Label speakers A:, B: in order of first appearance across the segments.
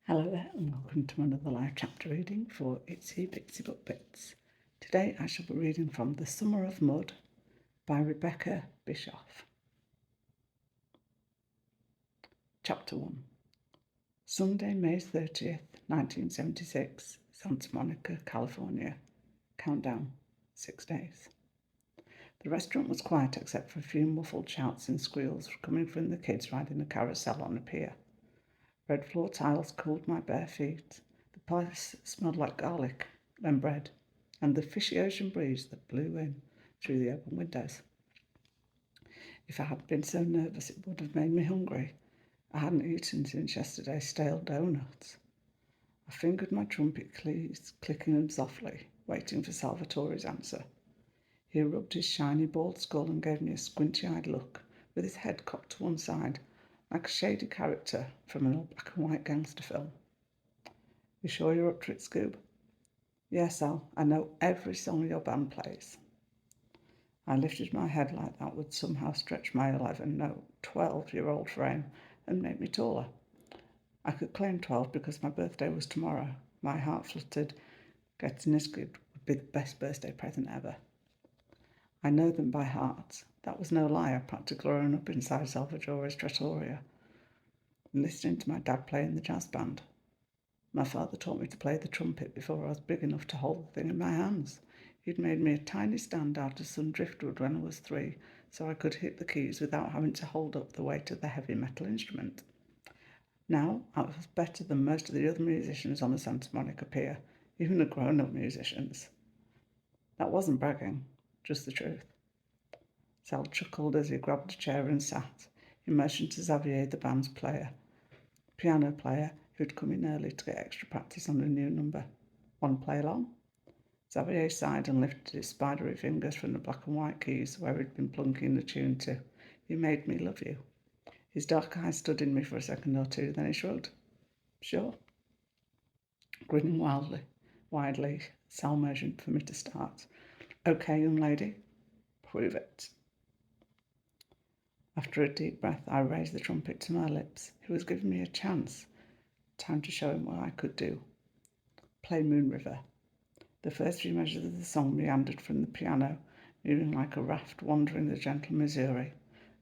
A: Hello there and welcome to another live chapter reading for Itsy Bitsy Book Bits. Today I shall be reading from The Summer of Mud by Rebecca Bischoff. Chapter 1. Sunday, May 30th, 1976, Santa Monica, California. Countdown, 6 days. The restaurant was quiet except for a few muffled shouts and squeals coming from the kids riding a carousel on a pier. Red floor tiles cooled my bare feet. The place smelled like garlic and bread, and the fishy ocean breeze that blew in through the open windows. If I hadn't been so nervous, it would have made me hungry. I hadn't eaten since yesterday's stale donuts. I fingered my trumpet keys, clicking them softly, waiting for Salvatore's answer. He rubbed his shiny bald skull and gave me a squinty-eyed look, with his head cocked to one side, like a shady character from an old black and white gangster film. You sure you're up to it, Scoob? Yes, Al, I know every song your band plays. I lifted my head like that would somehow stretch my 12-year-old frame and make me taller. I could claim 12 because my birthday was tomorrow. My heart fluttered. Getting this good would be the best birthday present ever. I know them by heart. That was no lie. I practically grown up inside Salvatore's trattoria, listening to my dad play in the jazz band. My father taught me to play the trumpet before I was big enough to hold the thing in my hands. He'd made me a tiny stand out of some driftwood when I was 3, so I could hit the keys without having to hold up the weight of the heavy metal instrument. Now I was better than most of the other musicians on the Santa Monica pier, even the grown-up musicians. That wasn't bragging, just the truth. Sal chuckled as he grabbed a chair and sat. He motioned to Xavier, the band's piano player, who'd come in early to get extra practice on a new number. Want to play along? Xavier sighed and lifted his spidery fingers from the black and white keys where he'd been plunking the tune to You Made Me Love You. His dark eyes studied me for a second or two, then he shrugged. Sure. Grinning widely, Sal motioned for me to start. Okay, young lady, prove it. After a deep breath, I raised the trumpet to my lips. He was giving me a chance. Time to show him what I could do. Play Moon River. The first few measures of the song meandered from the piano, moving like a raft wandering the gentle Missouri.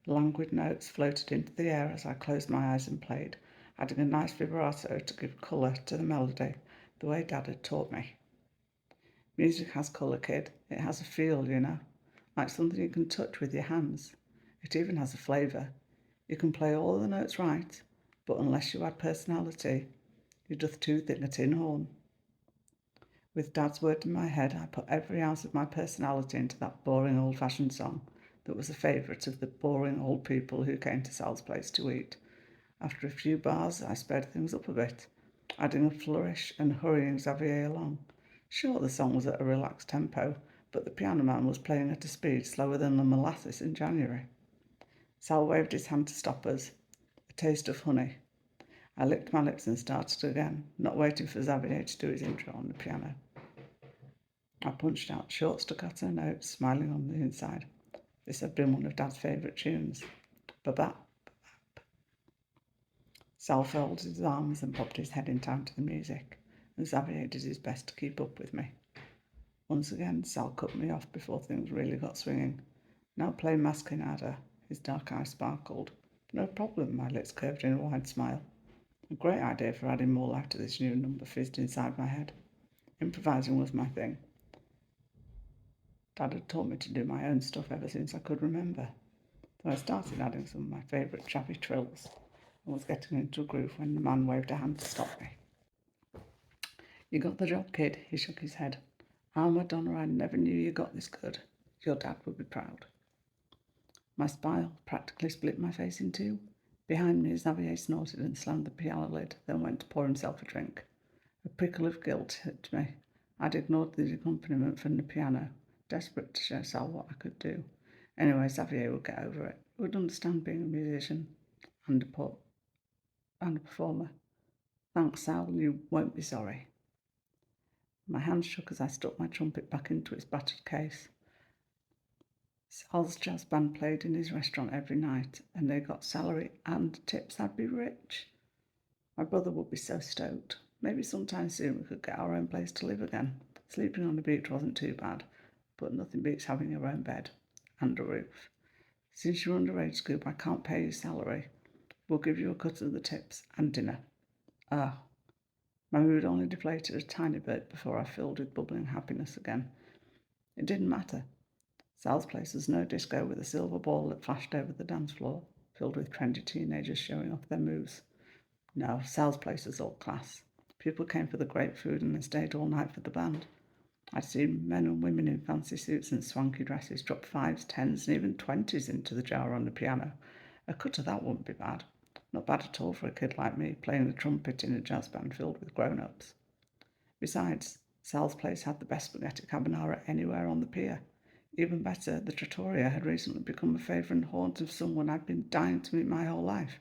A: Languid notes floated into the air as I closed my eyes and played, adding a nice vibrato to give colour to the melody, the way Dad had taught me. Music has colour, kid. It has a feel, like something you can touch with your hands. It even has a flavour. You can play all the notes right, but unless you add personality, you're just too thin a tin horn. With Dad's word in my head, I put every ounce of my personality into that boring old-fashioned song that was a favourite of the boring old people who came to Sal's place to eat. After a few bars, I sped things up a bit, adding a flourish and hurrying Xavier along. Sure, the song was at a relaxed tempo, but the piano man was playing at a speed slower than the molasses in January. Sal waved his hand to stop us. A taste of honey. I licked my lips and started again, not waiting for Xavier to do his intro on the piano. I punched out short staccato notes, smiling on the inside. This had been one of Dad's favourite tunes. Ba-bap, ba-bap. Sal folded his arms and popped his head in time to the music, and Xavier did his best to keep up with me. Once again, Sal cut me off before things really got swinging. Now play Masquerade. His dark eyes sparkled. No problem, my lips curved in a wide smile. A great idea for adding more life to this new number fizzed inside my head. Improvising was my thing. Dad had taught me to do my own stuff ever since I could remember. So I started adding some of my favourite chavvy trills and was getting into a groove when the man waved a hand to stop me. You got the job, kid, he shook his head. Ah, Madonna, I never knew you got this good. Your dad would be proud. My smile practically split my face in two. Behind me, Xavier snorted and slammed the piano lid, then went to pour himself a drink. A prickle of guilt hit me. I'd ignored the accompaniment from the piano, desperate to show Sal what I could do. Anyway, Xavier would get over it. He would understand being a musician and a performer. Thanks, Sal, you won't be sorry. My hand shook as I stuck my trumpet back into its battered case. Sal's jazz band played in his restaurant every night, and they got salary and tips. I'd be rich. My brother would be so stoked. Maybe sometime soon we could get our own place to live again. Sleeping on the beach wasn't too bad, but nothing beats having your own bed and a roof. Since you're underage, Scoob, I can't pay your salary. We'll give you a cut of the tips and dinner. Ah, my mood only deflated a tiny bit before I filled with bubbling happiness again. It didn't matter. Sal's place was no disco with a silver ball that flashed over the dance floor, filled with trendy teenagers showing off their moves. No, Sal's place was all class. People came for the great food and they stayed all night for the band. I'd seen men and women in fancy suits and swanky dresses drop 5s, 10s, and even 20s into the jar on the piano. A cut of that wouldn't be bad. Not bad at all for a kid like me playing the trumpet in a jazz band filled with grown-ups. Besides, Sal's place had the best spaghetti carbonara anywhere on the pier. Even better, the trattoria had recently become a favourite haunt of someone I'd been dying to meet my whole life,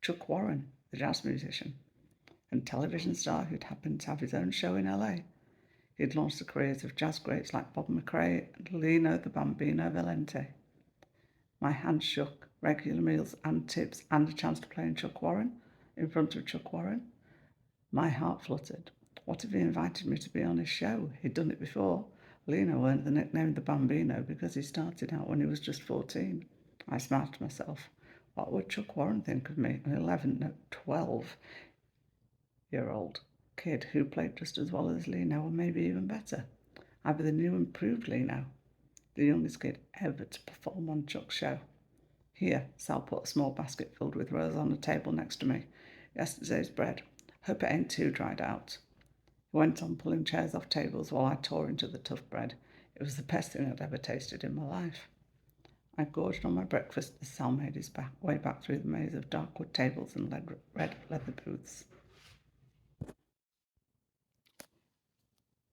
A: Chuck Warren, the jazz musician, and television star who'd happened to have his own show in LA. He'd launched the careers of jazz greats like Bob McRae and Lino the Bambino Valente. My hands shook, regular meals and tips and a chance to play in front of Chuck Warren. My heart fluttered. What if he invited me to be on his show? He'd done it before. Lino earned the nickname the Bambino because he started out when he was just 14. I smiled to myself. What would Chuck Warren think of me, an 12-year-old kid who played just as well as Lino, or maybe even better? I'd be the new improved Lino, the youngest kid ever to perform on Chuck's show. Here, Sal put a small basket filled with roses on the table next to me. Yesterday's bread. Hope it ain't too dried out. He went on pulling chairs off tables while I tore into the tough bread. It was the best thing I'd ever tasted in my life. I gorged on my breakfast as Sal made his way back through the maze of dark wood tables and red leather booths.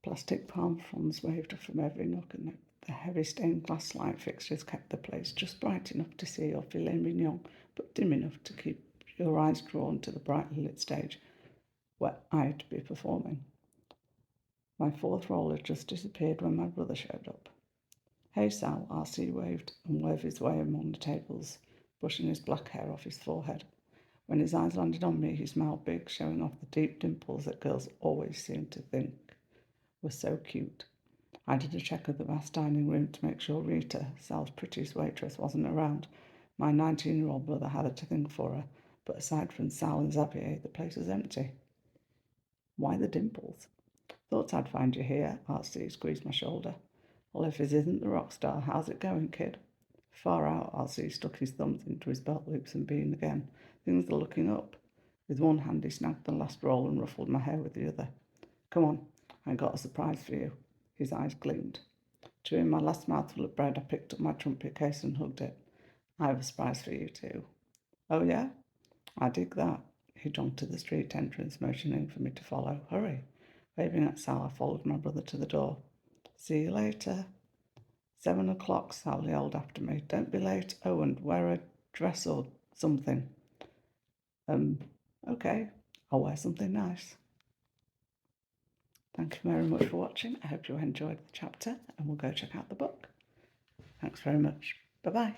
A: Plastic palm fronds waved from every nook, and the heavy stained glass light fixtures kept the place just bright enough to see your filet mignon, but dim enough to keep your eyes drawn to the brightly lit stage where I'd be performing. My fourth roll had just disappeared when my brother showed up. Hey, Sal, RC waved and waved his way among the tables, brushing his black hair off his forehead. When his eyes landed on me, he smiled big, showing off the deep dimples that girls always seem to think were so cute. I did a check of the vast dining room to make sure Rita, Sal's prettiest waitress, wasn't around. My 19-year-old brother had it to think for her, but aside from Sal and Xavier, the place was empty. Why the dimples? Thought I'd find you here, RC squeezed my shoulder. Well, if this isn't the rock star, how's it going, kid? Far out, RC stuck his thumbs into his belt loops and beamed again. Things are looking up. With one hand he snagged the last roll and ruffled my hair with the other. Come on, I got a surprise for you. His eyes gleamed. Chewing my last mouthful of bread, I picked up my trumpet case and hugged it. I have a surprise for you too. Oh yeah? I dig that. He jumped to the street entrance, motioning for me to follow. Hurry. Waving at Sal, I followed my brother to the door. See you later. 7 o'clock, Sal yelled after me. Don't be late. Oh, and wear a dress or something. Okay. I'll wear something nice. Thank you very much for watching. I hope you enjoyed the chapter and we'll go check out the book. Thanks very much. Bye-bye.